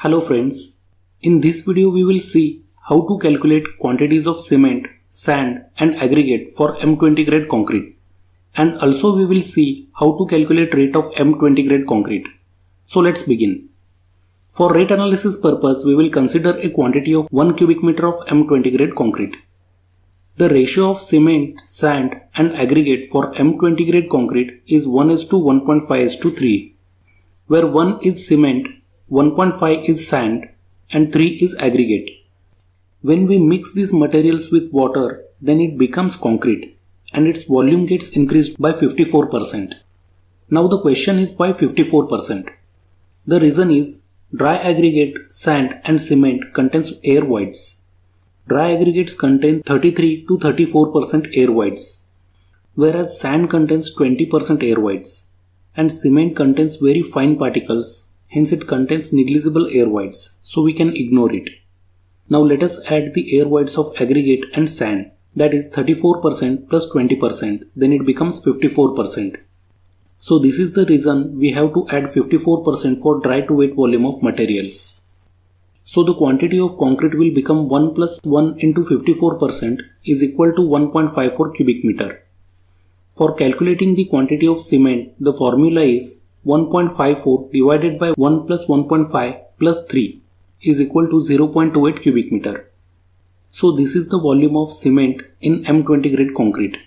Hello friends, in this video we will see how to calculate quantities of cement, sand and aggregate for M20 grade concrete, and also we will see how to calculate rate of M20 grade concrete. So let's begin. For rate analysis purpose we will consider a quantity of 1 cubic meter of M20 grade concrete. The ratio of cement, sand and aggregate for M20 grade concrete is 1:1.5:3, where 1 is cement, 1.5 is sand and 3 is aggregate. When we mix these materials with water, then it becomes concrete and its volume gets increased by 54%. Now the question is why 54%? The reason is dry aggregate, sand and cement contains air voids. Dry aggregates contain 33 to 34% air voids, whereas sand contains 20% air voids and cement contains very fine particles. Hence it contains negligible air voids, so we can ignore it. Now let us add the air voids of aggregate and sand, that is 34% plus 20%, then it becomes 54%. So this is the reason we have to add 54% for dry to wet volume of materials. So the quantity of concrete will become 1 plus 1 into 54% is equal to 1.54 cubic meter. For calculating the quantity of cement, the formula is 1.54 divided by 1 plus 1.5 plus 3 is equal to 0.28 cubic meter. So this is the volume of cement in M20 grade concrete.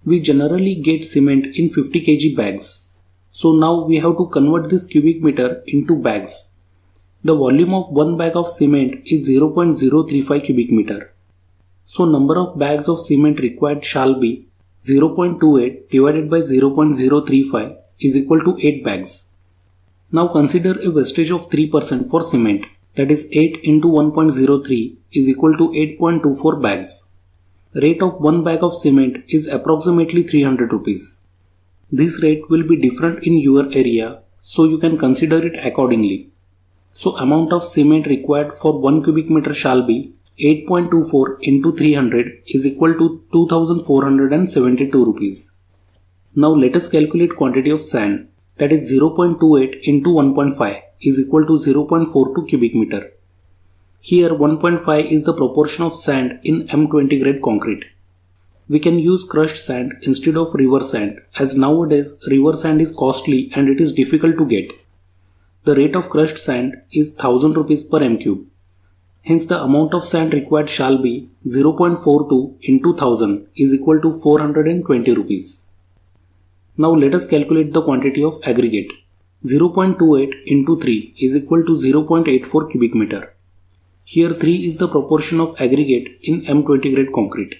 We generally get cement in 50 kg bags. So now we have to convert this cubic meter into bags. The volume of one bag of cement is 0.035 cubic meter. So number of bags of cement required shall be 0.28 divided by 0.035 is equal to 8 bags. Now consider a wastage of 3% for cement, that is 8 into 1.03 is equal to 8.24 bags. Rate of 1 bag of cement is approximately 300 rupees. This rate will be different in your area, so you can consider it accordingly. So amount of cement required for 1 cubic meter shall be 8.24 into 300 is equal to 2472 rupees. Now let us calculate quantity of sand, that is 0.28 into 1.5 is equal to 0.42 cubic meter. Here 1.5 is the proportion of sand in M20 grade concrete. We can use crushed sand instead of river sand, as nowadays river sand is costly and it is difficult to get. The rate of crushed sand is 1000 rupees per m cube. Hence the amount of sand required shall be 0.42 into 1000 is equal to 420 rupees. Now let us calculate the quantity of aggregate. 0.28 into 3 is equal to 0.84 cubic meter. Here 3 is the proportion of aggregate in M20 grade concrete.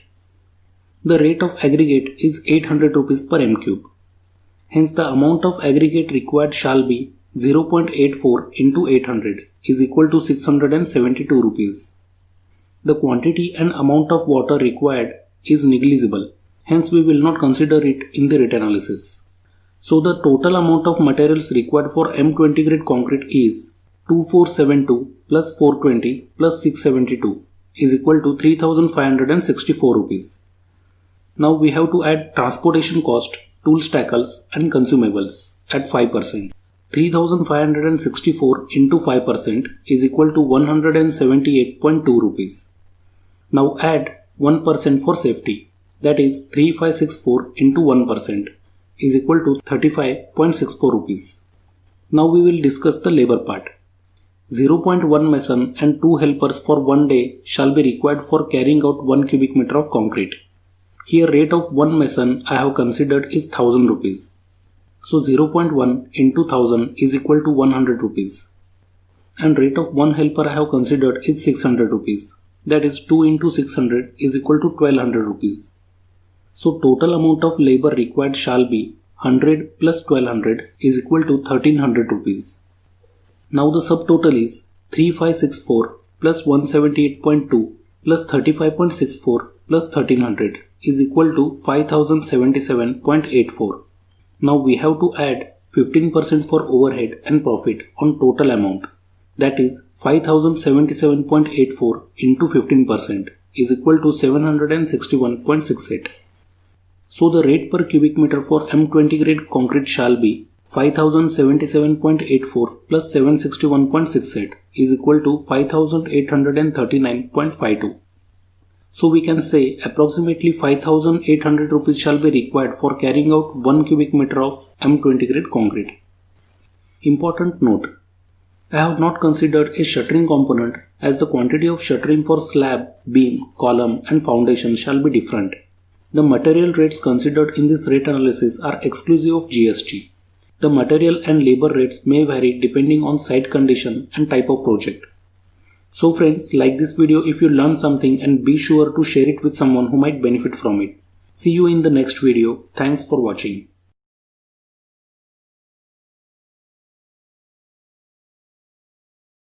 The rate of aggregate is 800 rupees per m cube. Hence the amount of aggregate required shall be 0.84 into 800 is equal to 672 rupees. The quantity and amount of water required is negligible. Hence we will not consider it in the rate analysis. So the total amount of materials required for M20 grade concrete is 2472 plus 420 plus 672 is equal to 3564 rupees. Now we have to add transportation cost, tools tackles and consumables at 5%. 3564 into 5% is equal to 178.2 rupees. Now add 1% for safety. That is 3564 into 1% is equal to 35.64 rupees. Now we will discuss the labor part. 0.1 mason and 2 helpers for 1 day shall be required for carrying out 1 cubic meter of concrete. Here rate of 1 mason I have considered is 1000 rupees. So 0.1 into 1000 is equal to 100 rupees. And rate of 1 helper I have considered is 600 rupees. That is 2 into 600 is equal to 1200 rupees. So total amount of labor required shall be 100 plus 1200 is equal to 1300 rupees. Now the subtotal is 3564 plus 178.2 plus 35.64 plus 1300 is equal to 5077.84. Now we have to add 15% for overhead and profit on total amount. That is 5077.84 into 15% is equal to 761.68. So the rate per cubic meter for M20 grade concrete shall be 5077.84 plus 761.68 is equal to 5839.52. So we can say approximately 5800 rupees shall be required for carrying out 1 cubic meter of M20 grade concrete. Important note: I have not considered a shuttering component as the quantity of shuttering for slab, beam, column and foundation shall be different. The material rates considered in this rate analysis are exclusive of GST. The material and labor rates may vary depending on site condition and type of project. So friends, like this video if you learn something, and be sure to share it with someone who might benefit from it. See you in the next video. Thanks for watching.